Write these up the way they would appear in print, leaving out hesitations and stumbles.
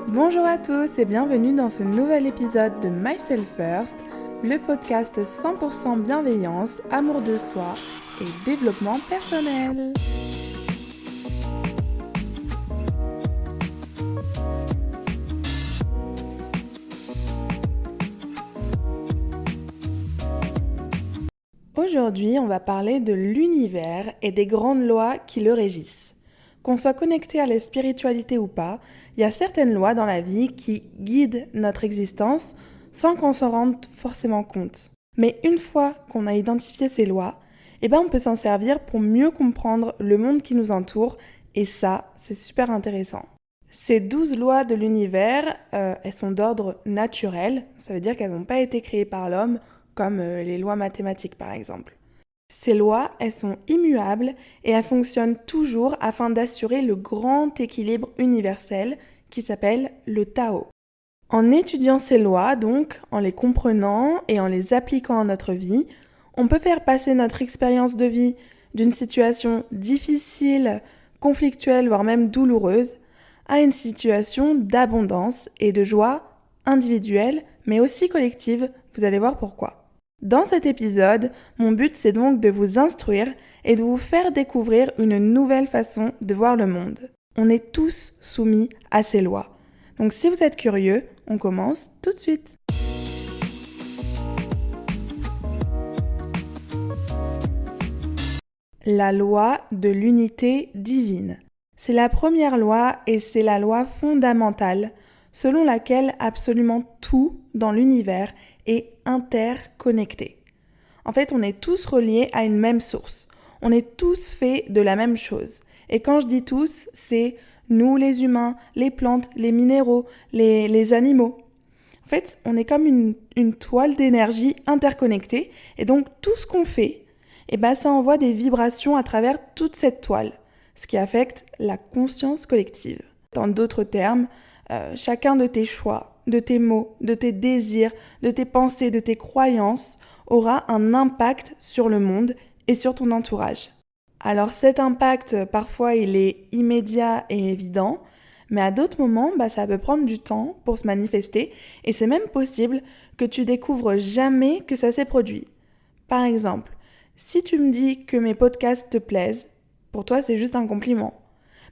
Bonjour à tous et bienvenue dans ce nouvel épisode de Myself First, le podcast 100% bienveillance, amour de soi et développement personnel. Aujourd'hui, on va parler de l'univers et des grandes lois qui le régissent. Qu'on soit connecté à la spiritualité ou pas, il y a certaines lois dans la vie qui guident notre existence sans qu'on s'en rende forcément compte. Mais une fois qu'on a identifié ces lois, on peut s'en servir pour mieux comprendre le monde qui nous entoure et ça, c'est super intéressant. Ces 12 lois de l'univers, elles sont d'ordre naturel, ça veut dire qu'elles n'ont pas été créées par l'homme, comme les lois mathématiques par exemple. Ces lois, elles sont immuables et elles fonctionnent toujours afin d'assurer le grand équilibre universel qui s'appelle le Tao. En étudiant ces lois, donc, en les comprenant et en les appliquant à notre vie, on peut faire passer notre expérience de vie d'une situation difficile, conflictuelle, voire même douloureuse, à une situation d'abondance et de joie individuelle, mais aussi collective. Vous allez voir pourquoi. Dans cet épisode, mon but c'est donc de vous instruire et de vous faire découvrir une nouvelle façon de voir le monde. On est tous soumis à ces lois. Donc si vous êtes curieux, on commence tout de suite. La loi de l'unité divine. C'est la première loi et c'est la loi fondamentale selon laquelle absolument tout dans l'univers est interconnecté. En fait, on est tous reliés à une même source. On est tous faits de la même chose. Et quand je dis tous, c'est nous les humains, les plantes, les minéraux, les animaux. En fait, on est comme une toile d'énergie interconnectée. Et donc, tout ce qu'on fait, ça envoie des vibrations à travers toute cette toile, ce qui affecte la conscience collective. En d'autres termes, chacun de tes choix, de tes mots, de tes désirs, de tes pensées, de tes croyances aura un impact sur le monde et sur ton entourage. Alors cet impact, parfois il est immédiat et évident, mais à d'autres moments, ça peut prendre du temps pour se manifester et c'est même possible que tu découvres jamais que ça s'est produit. Par exemple, si tu me dis que mes podcasts te plaisent, pour toi c'est juste un compliment.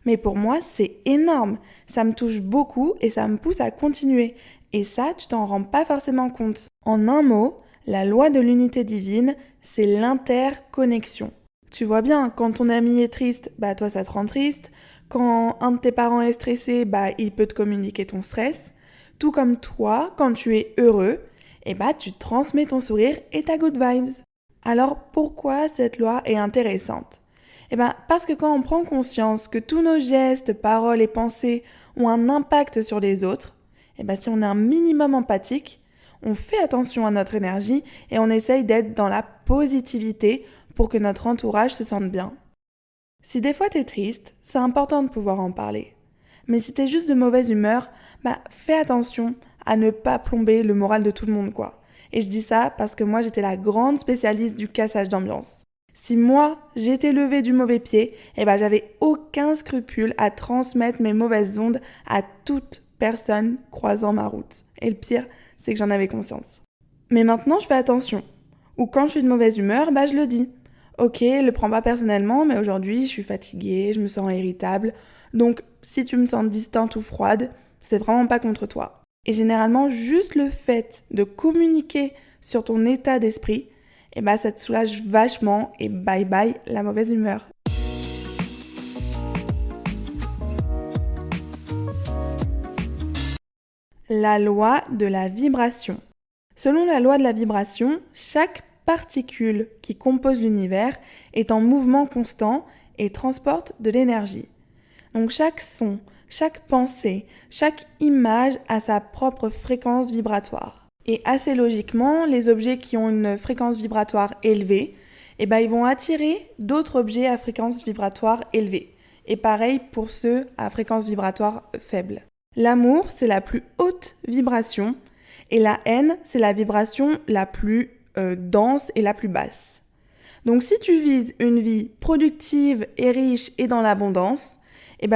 Mais pour moi, c'est énorme. Ça me touche beaucoup et ça me pousse à continuer. Et ça, tu t'en rends pas forcément compte. En un mot, la loi de l'unité divine, c'est l'interconnexion. Tu vois bien, quand ton ami est triste, toi ça te rend triste. Quand un de tes parents est stressé, il peut te communiquer ton stress. Tout comme toi, quand tu es heureux, tu transmets ton sourire et ta good vibes. Alors pourquoi cette loi est intéressante ? Parce que quand on prend conscience que tous nos gestes, paroles et pensées ont un impact sur les autres, si on est un minimum empathique, on fait attention à notre énergie et on essaye d'être dans la positivité pour que notre entourage se sente bien. Si des fois t'es triste, c'est important de pouvoir en parler. Mais si t'es juste de mauvaise humeur, fais attention à ne pas plomber le moral de tout le monde, quoi. Et je dis ça parce que moi j'étais la grande spécialiste du cassage d'ambiance. Si moi, j'étais levée du mauvais pied, j'avais aucun scrupule à transmettre mes mauvaises ondes à toute personne croisant ma route. Et le pire, c'est que j'en avais conscience. Mais maintenant, je fais attention. Ou quand je suis de mauvaise humeur, je le dis. Ok, le prends pas personnellement, mais aujourd'hui, je suis fatiguée, je me sens irritable. Donc, si tu me sens distante ou froide, c'est vraiment pas contre toi. Et généralement, juste le fait de communiquer sur ton état d'esprit, ça te soulage vachement et bye bye la mauvaise humeur. La loi de la vibration. Selon la loi de la vibration, chaque particule qui compose l'univers est en mouvement constant et transporte de l'énergie. Donc chaque son, chaque pensée, chaque image a sa propre fréquence vibratoire. Et assez logiquement, les objets qui ont une fréquence vibratoire élevée, ils vont attirer d'autres objets à fréquence vibratoire élevée. Et pareil pour ceux à fréquence vibratoire faible. L'amour, c'est la plus haute vibration et la haine, c'est la vibration la plus dense et la plus basse. Donc si tu vises une vie productive et riche et dans l'abondance,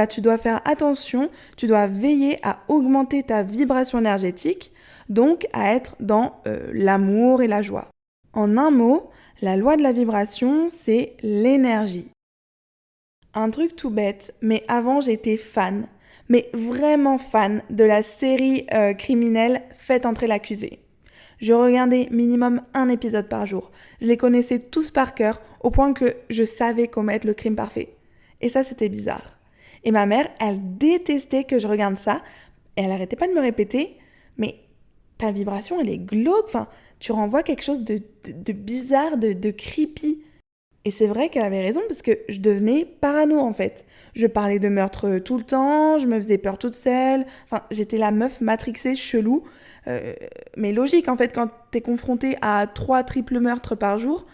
tu dois faire attention, tu dois veiller à augmenter ta vibration énergétique, donc à être dans l'amour et la joie. En un mot, la loi de la vibration, c'est l'énergie. Un truc tout bête, mais avant j'étais fan, mais vraiment fan de la série criminelle Faites entrer l'accusé. Je regardais minimum un épisode par jour. Je les connaissais tous par cœur, au point que je savais commettre le crime parfait. Et ça, c'était bizarre. Et ma mère, elle détestait que je regarde ça, et elle arrêtait pas de me répéter, mais ta vibration, elle est glauque, enfin, tu renvoies quelque chose de bizarre, de creepy. Et c'est vrai qu'elle avait raison, parce que je devenais parano en fait. Je parlais de meurtre tout le temps, je me faisais peur toute seule. Enfin, j'étais la meuf matrixée, chelou. Mais logique en fait, quand t'es confronté à 3 triples meurtres par jour,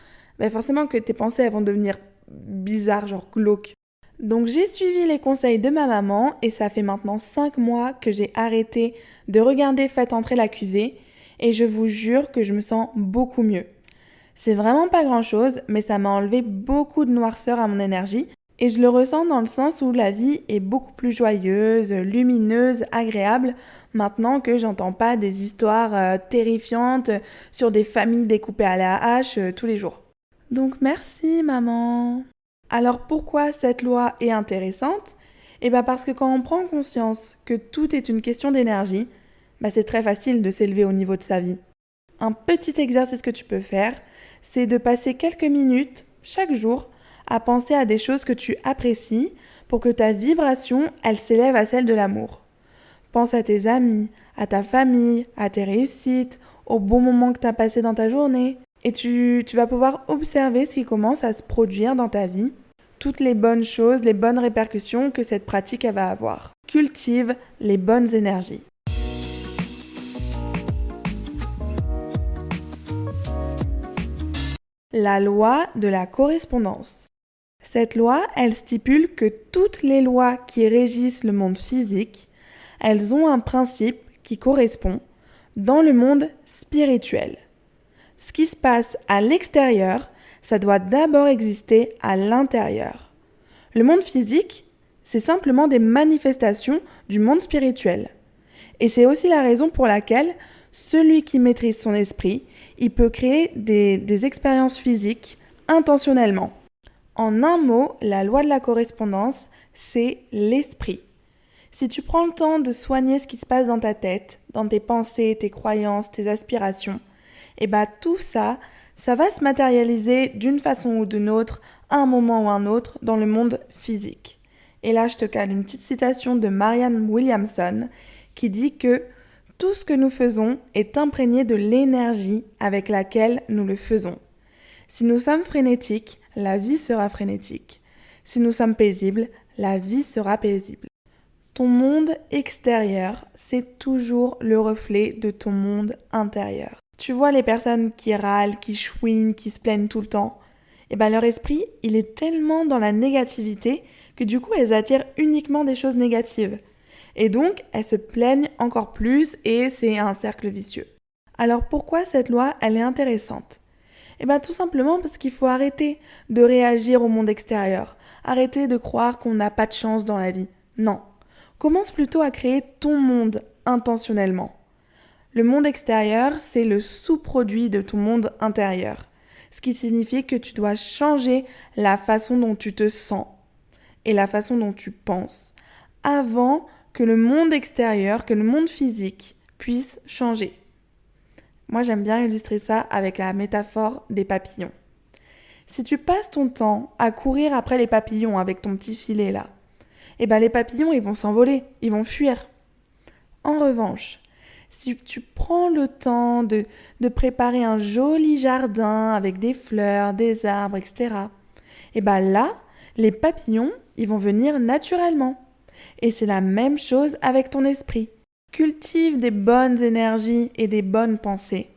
forcément que tes pensées elles vont devenir bizarres, genre glauques. Donc j'ai suivi les conseils de ma maman et ça fait maintenant 5 mois que j'ai arrêté de regarder Faites entrer l'accusé et je vous jure que je me sens beaucoup mieux. C'est vraiment pas grand chose, mais ça m'a enlevé beaucoup de noirceur à mon énergie et je le ressens dans le sens où la vie est beaucoup plus joyeuse, lumineuse, agréable maintenant que j'entends pas des histoires terrifiantes sur des familles découpées à la hache tous les jours. Donc merci maman. Alors pourquoi cette loi est intéressante ? Parce que quand on prend conscience que tout est une question d'énergie, c'est très facile de s'élever au niveau de sa vie. Un petit exercice que tu peux faire, c'est de passer quelques minutes chaque jour à penser à des choses que tu apprécies pour que ta vibration, elle s'élève à celle de l'amour. Pense à tes amis, à ta famille, à tes réussites, aux bons moments que tu as passés dans ta journée. Et tu vas pouvoir observer ce qui commence à se produire dans ta vie, toutes les bonnes choses, les bonnes répercussions que cette pratique elle va avoir. Cultive les bonnes énergies. La loi de la correspondance. Cette loi, elle stipule que toutes les lois qui régissent le monde physique, elles ont un principe qui correspond dans le monde spirituel. Ce qui se passe à l'extérieur, ça doit d'abord exister à l'intérieur. Le monde physique, c'est simplement des manifestations du monde spirituel. Et c'est aussi la raison pour laquelle celui qui maîtrise son esprit, il peut créer des expériences physiques intentionnellement. En un mot, la loi de la correspondance, c'est l'esprit. Si tu prends le temps de soigner ce qui se passe dans ta tête, dans tes pensées, tes croyances, tes aspirations, tout ça, ça va se matérialiser d'une façon ou d'une autre, à un moment ou un autre, dans le monde physique. Et là, je te cale une petite citation de Marianne Williamson qui dit que tout ce que nous faisons est imprégné de l'énergie avec laquelle nous le faisons. Si nous sommes frénétiques, la vie sera frénétique. Si nous sommes paisibles, la vie sera paisible. Ton monde extérieur, c'est toujours le reflet de ton monde intérieur. Tu vois les personnes qui râlent, qui chouinent, qui se plaignent tout le temps, leur esprit, il est tellement dans la négativité que du coup, elles attirent uniquement des choses négatives. Et donc, elles se plaignent encore plus et c'est un cercle vicieux. Alors pourquoi cette loi, elle est intéressante ? Tout simplement parce qu'il faut arrêter de réagir au monde extérieur. Arrêter de croire qu'on n'a pas de chance dans la vie. Non. Commence plutôt à créer ton monde intentionnellement. Le monde extérieur, c'est le sous-produit de ton monde intérieur. Ce qui signifie que tu dois changer la façon dont tu te sens et la façon dont tu penses avant que le monde extérieur, que le monde physique puisse changer. Moi, j'aime bien illustrer ça avec la métaphore des papillons. Si tu passes ton temps à courir après les papillons avec ton petit filet là, les papillons, ils vont s'envoler, ils vont fuir. En revanche, si tu prends le temps de préparer un joli jardin avec des fleurs, des arbres, etc., là, les papillons, ils vont venir naturellement. Et c'est la même chose avec ton esprit. Cultive des bonnes énergies et des bonnes pensées.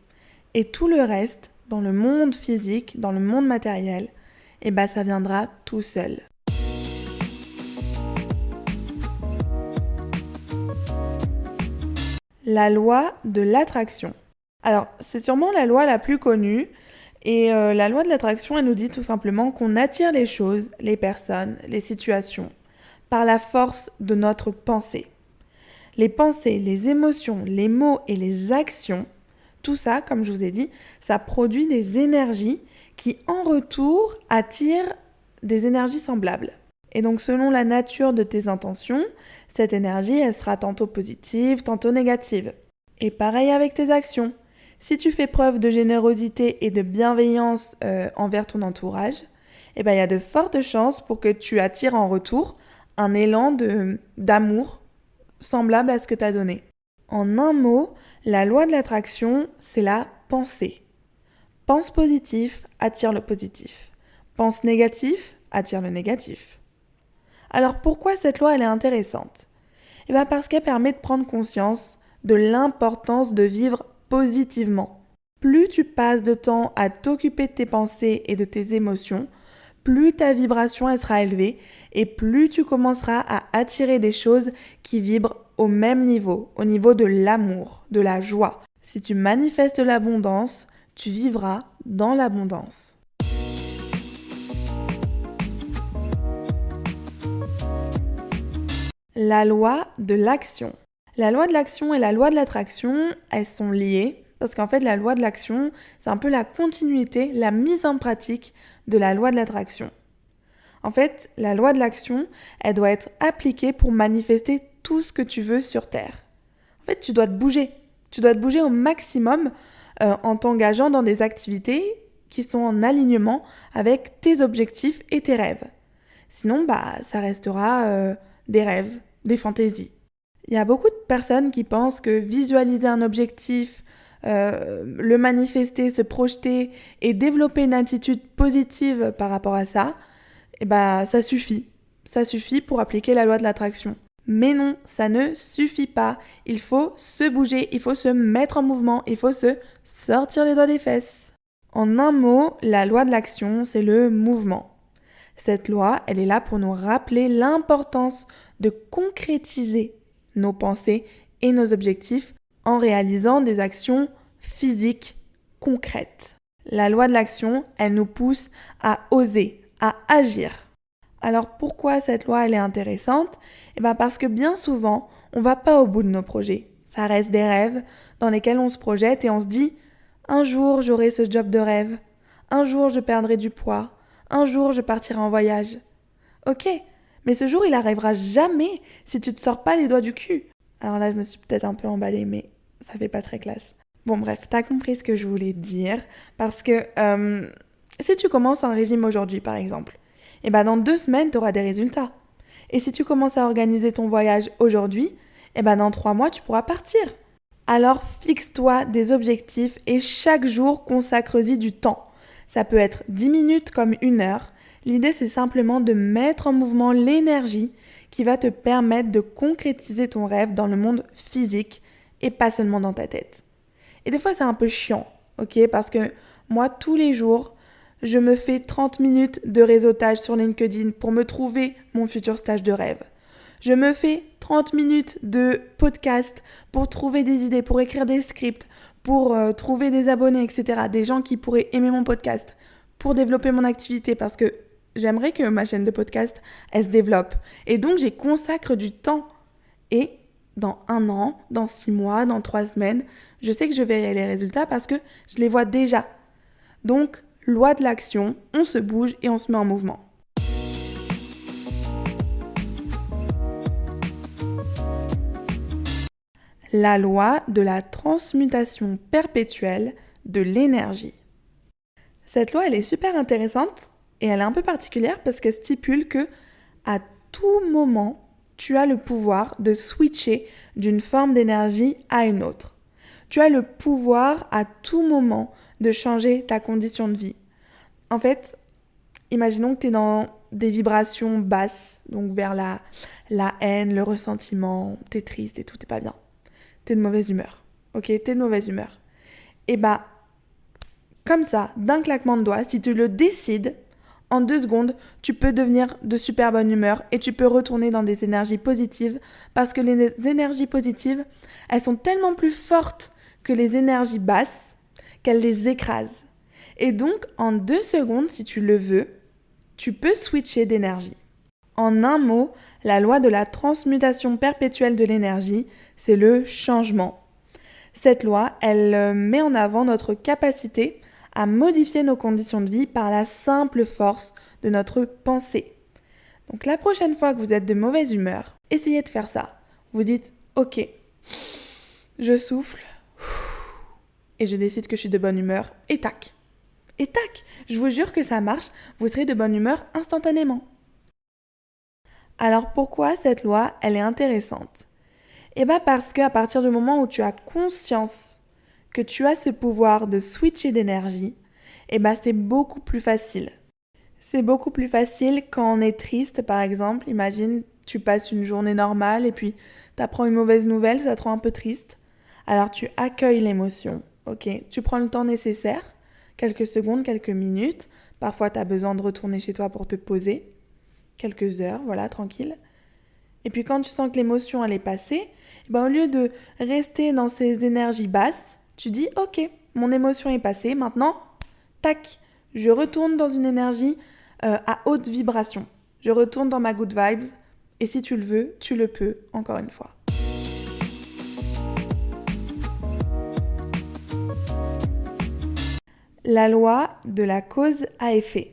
Et tout le reste, dans le monde physique, dans le monde matériel, ça viendra tout seul. La loi de l'attraction. Alors, c'est sûrement la loi la plus connue. Et la loi de l'attraction, elle nous dit tout simplement qu'on attire les choses, les personnes, les situations par la force de notre pensée. Les pensées, les émotions, les mots et les actions, tout ça, comme je vous ai dit, ça produit des énergies qui, en retour, attirent des énergies semblables. Et donc, selon la nature de tes intentions, cette énergie, elle sera tantôt positive, tantôt négative. Et pareil avec tes actions. Si tu fais preuve de générosité et de bienveillance envers ton entourage, il y a de fortes chances pour que tu attires en retour un élan d'amour semblable à ce que tu as donné. En un mot, la loi de l'attraction, c'est la pensée. Pense positif, attire le positif. Pense négatif, attire le négatif. Alors pourquoi cette loi elle est intéressante ? Parce qu'elle permet de prendre conscience de l'importance de vivre positivement. Plus tu passes de temps à t'occuper de tes pensées et de tes émotions, plus ta vibration elle sera élevée et plus tu commenceras à attirer des choses qui vibrent au même niveau, au niveau de l'amour, de la joie. Si tu manifestes l'abondance, tu vivras dans l'abondance. La loi de l'action. La loi de l'action et la loi de l'attraction, elles sont liées parce qu'en fait la loi de l'action, c'est un peu la continuité, la mise en pratique de la loi de l'attraction. En fait, la loi de l'action, elle doit être appliquée pour manifester tout ce que tu veux sur Terre. En fait, tu dois te bouger. Tu dois te bouger au maximum en t'engageant dans des activités qui sont en alignement avec tes objectifs et tes rêves. Sinon, ça restera des rêves, des fantaisies. Il y a beaucoup de personnes qui pensent que visualiser un objectif, le manifester, se projeter et développer une attitude positive par rapport à ça, ça suffit. Ça suffit pour appliquer la loi de l'attraction. Mais non, ça ne suffit pas. Il faut se bouger, il faut se mettre en mouvement, il faut se sortir les doigts des fesses. En un mot, la loi de l'action, c'est le mouvement. Cette loi, elle est là pour nous rappeler l'importance de concrétiser nos pensées et nos objectifs en réalisant des actions physiques concrètes. La loi de l'action, elle nous pousse à oser, à agir. Alors pourquoi cette loi elle est intéressante ? Parce que bien souvent, on va pas au bout de nos projets. Ça reste des rêves dans lesquels on se projette et on se dit « Un jour, j'aurai ce job de rêve. Un jour, je perdrai du poids. Un jour, je partirai en voyage. » Ok, mais ce jour, il arrivera jamais si tu te sors pas les doigts du cul. Alors là, je me suis peut-être un peu emballée, mais ça fait pas très classe. Bon bref, t'as compris ce que je voulais dire, parce que si tu commences un régime aujourd'hui, par exemple, dans 2 semaines, tu auras des résultats. Et si tu commences à organiser ton voyage aujourd'hui, dans 3 mois, tu pourras partir. Alors fixe-toi des objectifs et chaque jour, consacre-y du temps. Ça peut être 10 minutes comme 1 heure. L'idée, c'est simplement de mettre en mouvement l'énergie qui va te permettre de concrétiser ton rêve dans le monde physique et pas seulement dans ta tête. Et des fois, c'est un peu chiant, ok ? Parce que moi, tous les jours, je me fais 30 minutes de réseautage sur LinkedIn pour me trouver mon futur stage de rêve. Je me fais 30 minutes de podcast pour trouver des idées, pour écrire des scripts, pour trouver des abonnés, etc. Des gens qui pourraient aimer mon podcast, pour développer mon activité parce que j'aimerais que ma chaîne de podcast, elle se développe. Et donc, j'y consacre du temps. Et dans 1 an, dans 6 mois, dans 3 semaines, je sais que je verrai les résultats parce que je les vois déjà. Donc, loi de l'action, on se bouge et on se met en mouvement. La loi de la transmutation perpétuelle de l'énergie. Cette loi, elle est super intéressante et elle est un peu particulière parce qu'elle stipule que à tout moment, tu as le pouvoir de switcher d'une forme d'énergie à une autre. Tu as le pouvoir à tout moment de changer ta condition de vie. En fait, imaginons que tu es dans des vibrations basses, donc vers la haine, le ressentiment, tu es triste et tout, t'es pas bien. Tu es de mauvaise humeur. Ok, tu es de mauvaise humeur. Et comme ça, d'un claquement de doigts, si tu le décides, en 2 secondes, tu peux devenir de super bonne humeur et tu peux retourner dans des énergies positives parce que les énergies positives, elles sont tellement plus fortes que les énergies basses qu'elles les écrasent. Et donc, en 2 secondes, si tu le veux, tu peux switcher d'énergie. En un mot, la loi de la transmutation perpétuelle de l'énergie, c'est le changement. Cette loi, elle met en avant notre capacité à modifier nos conditions de vie par la simple force de notre pensée. Donc la prochaine fois que vous êtes de mauvaise humeur, essayez de faire ça. Vous dites « Ok, je souffle et je décide que je suis de bonne humeur et tac. Et tac, je vous jure que ça marche, vous serez de bonne humeur instantanément. » Alors pourquoi cette loi, elle est intéressante ? Eh bien parce qu'à partir du moment où tu as conscience que tu as ce pouvoir de switcher d'énergie, eh bien c'est beaucoup plus facile. C'est beaucoup plus facile quand on est triste, par exemple. Imagine, tu passes une journée normale et puis tu apprends une mauvaise nouvelle, ça te rend un peu triste. Alors tu accueilles l'émotion, ok ? Tu prends le temps nécessaire, quelques secondes, quelques minutes. Parfois tu as besoin de retourner chez toi pour te poser. Quelques heures, voilà, tranquille. Et puis quand tu sens que l'émotion elle est passée, au lieu de rester dans ces énergies basses, tu dis ok, mon émotion est passée, maintenant, tac, je retourne dans une énergie à haute vibration. Je retourne dans ma good vibes et si tu le veux, tu le peux, encore une fois. La loi de la cause à effet.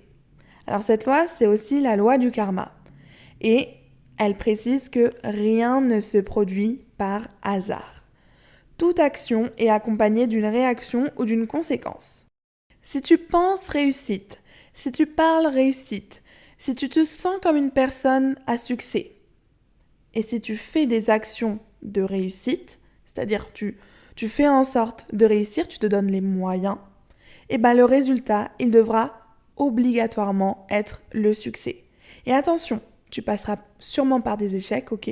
Alors cette loi, c'est aussi la loi du karma. Et elle précise que rien ne se produit par hasard. Toute action est accompagnée d'une réaction ou d'une conséquence. Si tu penses réussite, si tu parles réussite, si tu te sens comme une personne à succès, et si tu fais des actions de réussite, c'est-à-dire tu fais en sorte de réussir, tu te donnes les moyens, et le résultat, il devra obligatoirement être le succès. Et attention, tu passeras sûrement par des échecs, ok,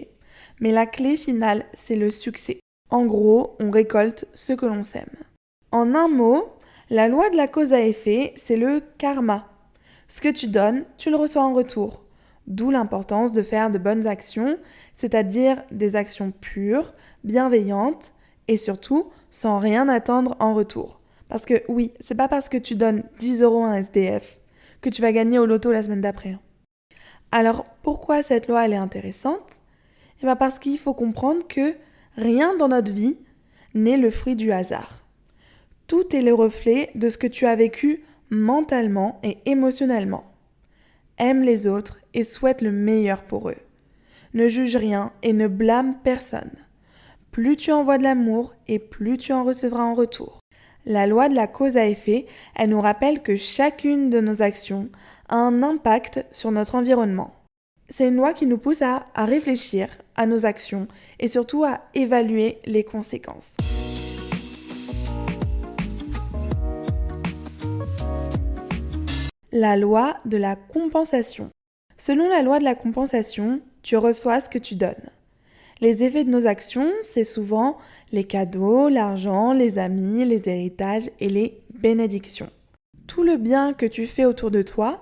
mais la clé finale, c'est le succès. En gros, on récolte ce que l'on sème. En un mot, la loi de la cause à effet, c'est le karma. Ce que tu donnes, tu le reçois en retour. D'où l'importance de faire de bonnes actions, c'est-à-dire des actions pures, bienveillantes et surtout sans rien attendre en retour. Parce que oui, c'est pas parce que tu donnes 10 € à un SDF que tu vas gagner au loto la semaine d'après. Alors pourquoi cette loi elle est intéressante ? Parce qu'il faut comprendre que rien dans notre vie n'est le fruit du hasard. Tout est le reflet de ce que tu as vécu mentalement et émotionnellement. Aime les autres et souhaite le meilleur pour eux. Ne juge rien et ne blâme personne. Plus tu envoies de l'amour et plus tu en recevras en retour. La loi de la cause à effet, elle nous rappelle que chacune de nos actions a un impact sur notre environnement. C'est une loi qui nous pousse à réfléchir à nos actions et surtout à évaluer les conséquences. La loi de la compensation. Selon la loi de la compensation, tu reçois ce que tu donnes. Les effets de nos actions, c'est souvent les cadeaux, l'argent, les amis, les héritages et les bénédictions. Tout le bien que tu fais autour de toi,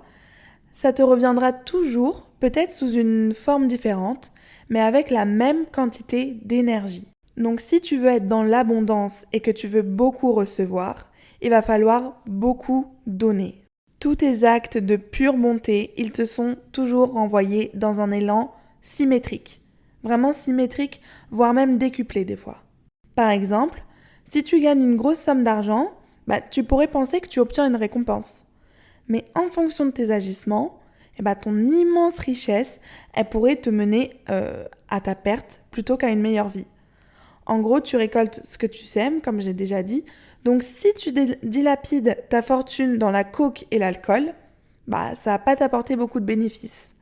ça te reviendra toujours, peut-être sous une forme différente, mais avec la même quantité d'énergie. Donc si tu veux être dans l'abondance et que tu veux beaucoup recevoir, il va falloir beaucoup donner. Tous tes actes de pure bonté, ils te sont toujours renvoyés dans un élan symétrique. Vraiment symétrique, voire même décuplé des fois. Par exemple, si tu gagnes une grosse somme d'argent, tu pourrais penser que tu obtiens une récompense. Mais en fonction de tes agissements, ton immense richesse, elle pourrait te mener à ta perte plutôt qu'à une meilleure vie. En gros, tu récoltes ce que tu sèmes, comme j'ai déjà dit. Donc si tu dilapides ta fortune dans la coke et l'alcool, ça va pas t'apporter beaucoup de bénéfices.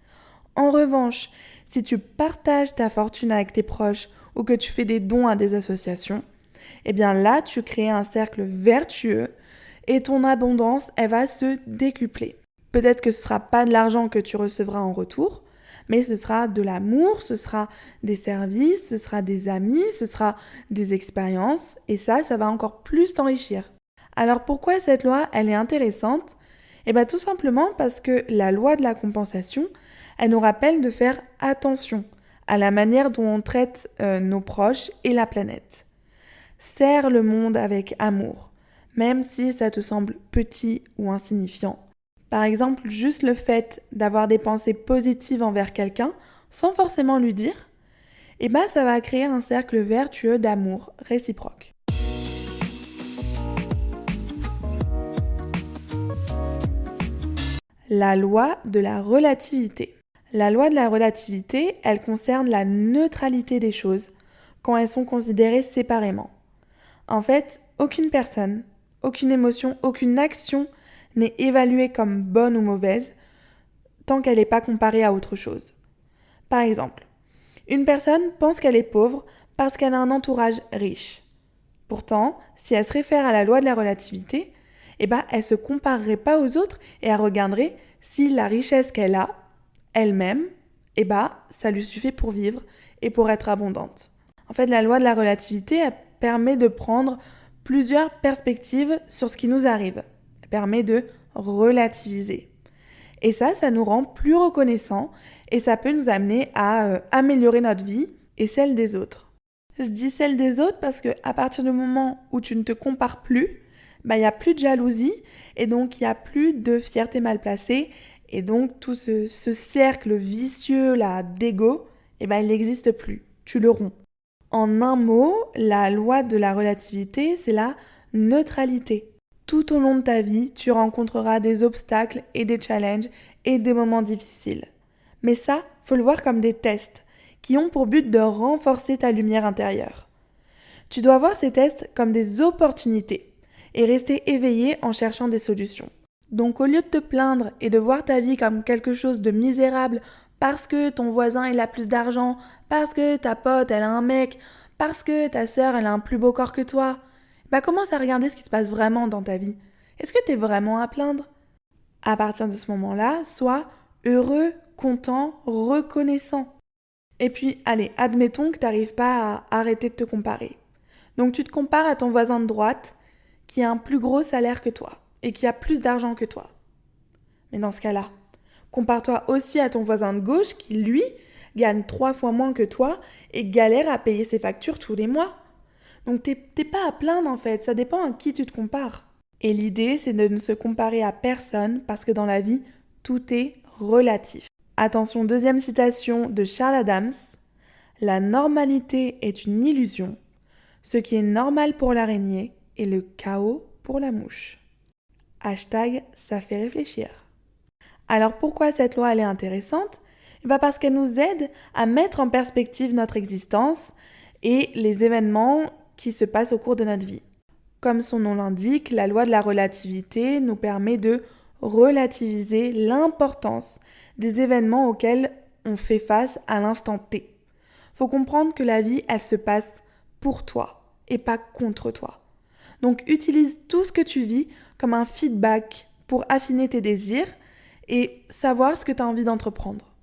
En revanche, si tu partages ta fortune avec tes proches ou que tu fais des dons à des associations, là, tu crées un cercle vertueux et ton abondance, elle va se décupler. Peut-être que ce ne sera pas de l'argent que tu recevras en retour, mais ce sera de l'amour, ce sera des services, ce sera des amis, ce sera des expériences, et ça va encore plus t'enrichir. Alors pourquoi cette loi, elle est intéressante ? Tout simplement parce que la loi de la compensation, elle nous rappelle de faire attention à la manière dont on traite nos proches et la planète. Sers le monde avec amour, même si ça te semble petit ou insignifiant. Par exemple, juste le fait d'avoir des pensées positives envers quelqu'un, sans forcément lui dire, ça va créer un cercle vertueux d'amour réciproque. La loi de la relativité. La loi de la relativité, elle concerne la neutralité des choses quand elles sont considérées séparément. En fait, aucune personne, aucune émotion, aucune action n'est évaluée comme bonne ou mauvaise tant qu'elle n'est pas comparée à autre chose. Par exemple, une personne pense qu'elle est pauvre parce qu'elle a un entourage riche. Pourtant, si elle se réfère à la loi de la relativité, elle ne se comparerait pas aux autres et elle regarderait si la richesse qu'elle a, elle-même, ça lui suffit pour vivre et pour être abondante. En fait, la loi de la relativité, elle permet de prendre plusieurs perspectives sur ce qui nous arrive. Elle permet de relativiser. Et ça nous rend plus reconnaissants et ça peut nous amener à améliorer notre vie et celle des autres. Je dis celle des autres parce qu'à partir du moment où tu ne te compares plus, il n'y a plus de jalousie et donc il n'y a plus de fierté mal placée et donc tout ce cercle vicieux là d'ego, il n'existe plus. Tu le romps. En un mot, la loi de la relativité, c'est la neutralité. Tout au long de ta vie, tu rencontreras des obstacles et des challenges et des moments difficiles. Mais ça, faut le voir comme des tests qui ont pour but de renforcer ta lumière intérieure. Tu dois voir ces tests comme des opportunités et rester éveillé en cherchant des solutions. Donc au lieu de te plaindre et de voir ta vie comme quelque chose de misérable parce que ton voisin il a plus d'argent, parce que ta pote elle a un mec, parce que ta sœur elle a un plus beau corps que toi, commence à regarder ce qui se passe vraiment dans ta vie. Est-ce que tu es vraiment à plaindre ? À partir de ce moment-là, sois heureux, content, reconnaissant. Et puis, allez, admettons que tu n'arrives pas à arrêter de te comparer. Donc tu te compares à ton voisin de droite qui a un plus gros salaire que toi et qui a plus d'argent que toi. Mais dans ce cas-là, compare-toi aussi à ton voisin de gauche qui, lui, gagne 3 fois moins que toi et galère à payer ses factures tous les mois. Donc t'es pas à plaindre en fait, ça dépend à qui tu te compares. Et l'idée, c'est de ne se comparer à personne parce que dans la vie, tout est relatif. Attention, deuxième citation de Charles Adams. La normalité est une illusion. Ce qui est normal pour l'araignée est le chaos pour la mouche. Hashtag, ça fait réfléchir. Alors pourquoi cette loi elle est intéressante ? Parce qu'elle nous aide à mettre en perspective notre existence et les événements qui se passent au cours de notre vie. Comme son nom l'indique, la loi de la relativité nous permet de relativiser l'importance des événements auxquels on fait face à l'instant T. Faut comprendre que la vie, elle se passe pour toi et pas contre toi. Donc utilise tout ce que tu vis comme un feedback pour affiner tes désirs et savoir ce que tu as envie d'entreprendre.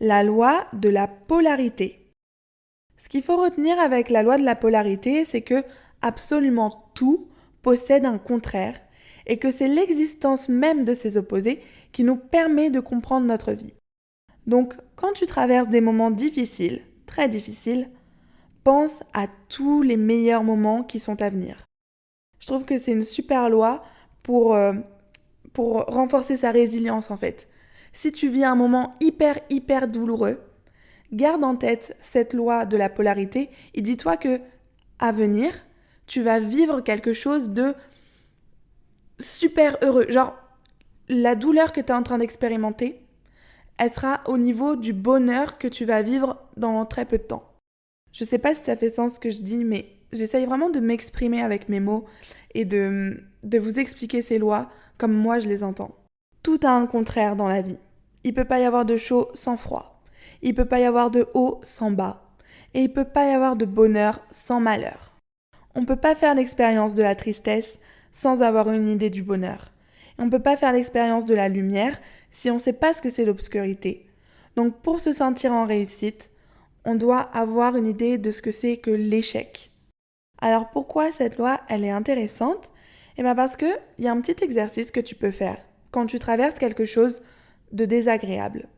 La loi de la polarité. Ce qu'il faut retenir avec la loi de la polarité, c'est que absolument tout possède un contraire et que c'est l'existence même de ces opposés qui nous permet de comprendre notre vie. Donc, quand tu traverses des moments difficiles, très difficiles, pense à tous les meilleurs moments qui sont à venir. Je trouve que c'est une super loi pour renforcer sa résilience en fait. Si tu vis un moment hyper douloureux, garde en tête cette loi de la polarité et dis-toi que à venir, tu vas vivre quelque chose de super heureux. Genre, la douleur que tu es en train d'expérimenter, elle sera au niveau du bonheur que tu vas vivre dans très peu de temps. Je sais pas si ça fait sens ce que je dis, mais j'essaye vraiment de m'exprimer avec mes mots et de vous expliquer ces lois comme moi je les entends. Tout a un contraire dans la vie. Il peut pas y avoir de chaud sans froid. Il peut pas y avoir de haut sans bas. Et il peut pas y avoir de bonheur sans malheur. On peut pas faire l'expérience de la tristesse sans avoir une idée du bonheur. Et on peut pas faire l'expérience de la lumière si on sait pas ce que c'est l'obscurité. Donc pour se sentir en réussite, on doit avoir une idée de ce que c'est que l'échec. Alors pourquoi cette loi, elle est intéressante ? Parce qu'il y a un petit exercice que tu peux faire quand tu traverses quelque chose de désagréable.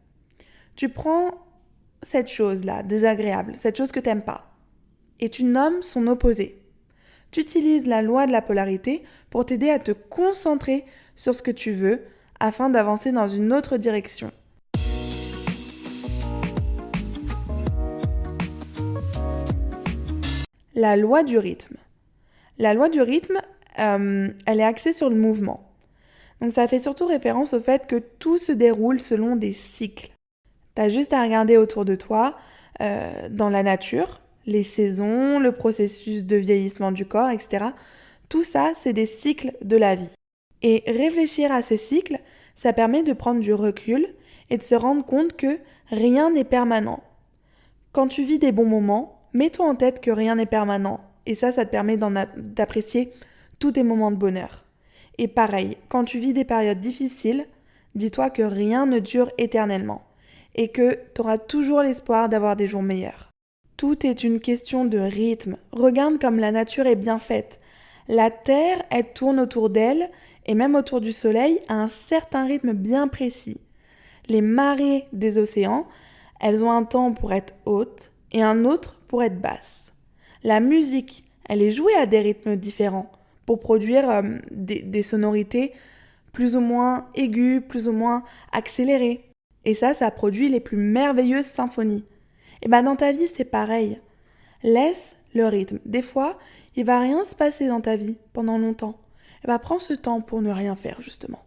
Tu prends cette chose-là, désagréable, cette chose que tu n'aimes pas, et tu nommes son opposé. Tu utilises la loi de la polarité pour t'aider à te concentrer sur ce que tu veux afin d'avancer dans une autre direction. La loi du rythme. La loi du rythme, elle est axée sur le mouvement. Donc ça fait surtout référence au fait que tout se déroule selon des cycles. T'as juste à regarder autour de toi, dans la nature, les saisons, le processus de vieillissement du corps, etc. Tout ça, c'est des cycles de la vie. Et réfléchir à ces cycles, ça permet de prendre du recul et de se rendre compte que rien n'est permanent. Quand tu vis des bons moments, mets-toi en tête que rien n'est permanent. Et ça te permet d'apprécier tous tes moments de bonheur. Et pareil, quand tu vis des périodes difficiles, dis-toi que rien ne dure éternellement et que tu auras toujours l'espoir d'avoir des jours meilleurs. Tout est une question de rythme. Regarde comme la nature est bien faite. La Terre, elle tourne autour d'elle et même autour du Soleil à un certain rythme bien précis. Les marées des océans, elles ont un temps pour être hautes et un autre pour être basses. La musique, elle est jouée à des rythmes différents pour produire des sonorités plus ou moins aiguës, plus ou moins accélérées. Et ça produit les plus merveilleuses symphonies. Et dans ta vie, c'est pareil. Laisse le rythme. Des fois, il va rien se passer dans ta vie pendant longtemps. Prends ce temps pour ne rien faire, justement.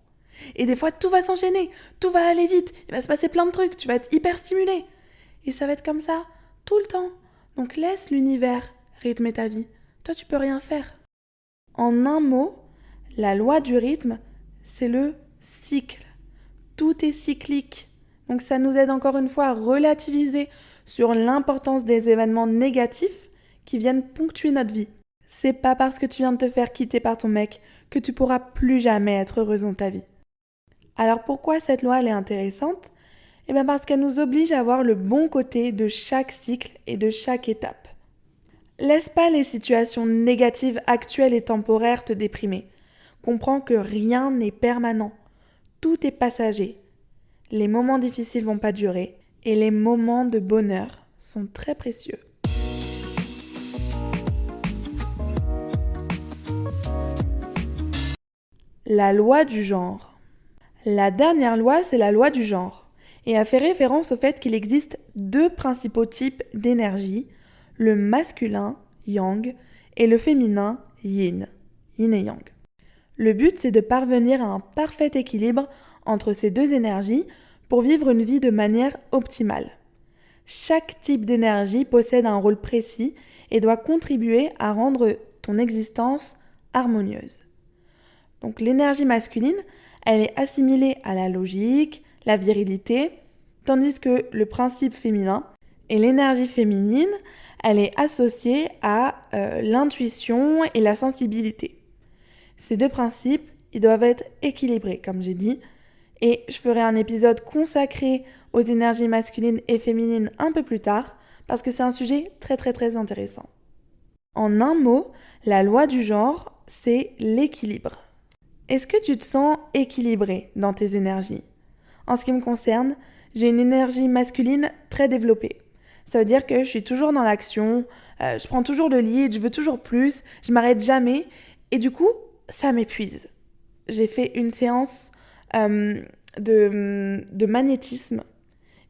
Et des fois, tout va s'enchaîner, tout va aller vite, il va se passer plein de trucs, tu vas être hyper stimulé. Et ça va être comme ça, tout le temps. Donc laisse l'univers rythmer ta vie. Toi, tu peux rien faire. En un mot, la loi du rythme, c'est le cycle. Tout est cyclique. Donc ça nous aide encore une fois à relativiser sur l'importance des événements négatifs qui viennent ponctuer notre vie. C'est pas parce que tu viens de te faire quitter par ton mec que tu pourras plus jamais être heureuse dans ta vie. Alors pourquoi cette loi elle est intéressante ? Parce qu'elle nous oblige à voir le bon côté de chaque cycle et de chaque étape. Laisse pas les situations négatives actuelles et temporaires te déprimer. Comprends que rien n'est permanent. Tout est passager. Les moments difficiles vont pas durer et les moments de bonheur sont très précieux. La loi du genre. La dernière loi, c'est la loi du genre et elle fait référence au fait qu'il existe deux principaux types d'énergie, le masculin, yang, et le féminin, yin, yin et yang. Le but, c'est de parvenir à un parfait équilibre entre ces deux énergies pour vivre une vie de manière optimale. Chaque type d'énergie possède un rôle précis et doit contribuer à rendre ton existence harmonieuse. Donc l'énergie masculine, elle est assimilée à la logique, la virilité, tandis que le principe féminin et l'énergie féminine, elle est associée à l'intuition et la sensibilité. Ces deux principes, ils doivent être équilibrés, comme j'ai dit, et je ferai un épisode consacré aux énergies masculines et féminines un peu plus tard, parce que c'est un sujet très très très intéressant. En un mot, la loi du genre, c'est l'équilibre. Est-ce que tu te sens équilibré dans tes énergies ? En ce qui me concerne, j'ai une énergie masculine très développée. Ça veut dire que je suis toujours dans l'action, je prends toujours le lead, je veux toujours plus, je m'arrête jamais, et du coup, ça m'épuise. J'ai fait une séance de magnétisme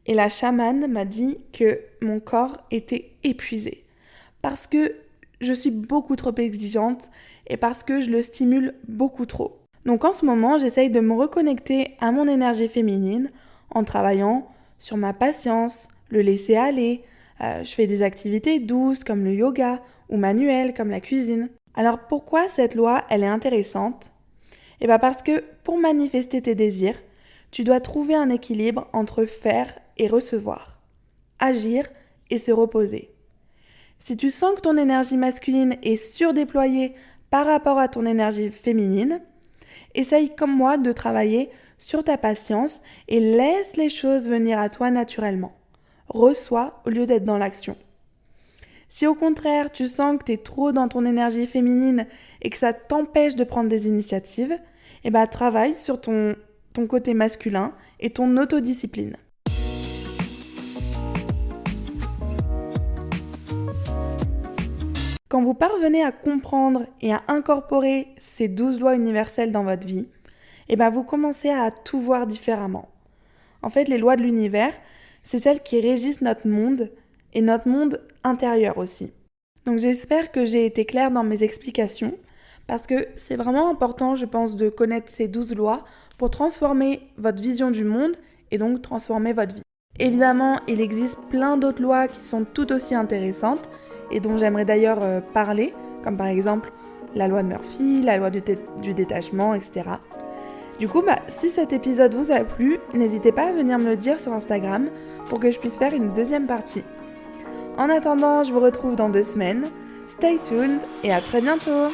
et la chamane m'a dit que mon corps était épuisé parce que je suis beaucoup trop exigeante et parce que je le stimule beaucoup trop. Donc en ce moment, j'essaye de me reconnecter à mon énergie féminine en travaillant sur ma patience, le laisser aller. Je fais des activités douces comme le yoga ou manuelles comme la cuisine. Alors pourquoi cette loi, elle est intéressante ? Parce que pour manifester tes désirs, tu dois trouver un équilibre entre faire et recevoir, agir et se reposer. Si tu sens que ton énergie masculine est surdéployée par rapport à ton énergie féminine, essaye comme moi de travailler sur ta patience et laisse les choses venir à toi naturellement. Reçois au lieu d'être dans l'action. Si au contraire, tu sens que tu es trop dans ton énergie féminine et que ça t'empêche de prendre des initiatives, travaille sur ton côté masculin et ton autodiscipline. Quand vous parvenez à comprendre et à incorporer ces 12 lois universelles dans votre vie, vous commencez à tout voir différemment. En fait, les lois de l'univers, c'est celles qui régissent notre monde et notre monde intérieur aussi. Donc j'espère que j'ai été claire dans mes explications parce que c'est vraiment important, je pense, de connaître ces 12 lois pour transformer votre vision du monde et donc transformer votre vie. Évidemment, il existe plein d'autres lois qui sont tout aussi intéressantes et dont j'aimerais d'ailleurs parler, comme par exemple la loi de Murphy, la loi du détachement, etc. Du coup, si cet épisode vous a plu, n'hésitez pas à venir me le dire sur Instagram pour que je puisse faire une deuxième partie. En attendant, je vous retrouve dans 2 semaines. Stay tuned et à très bientôt!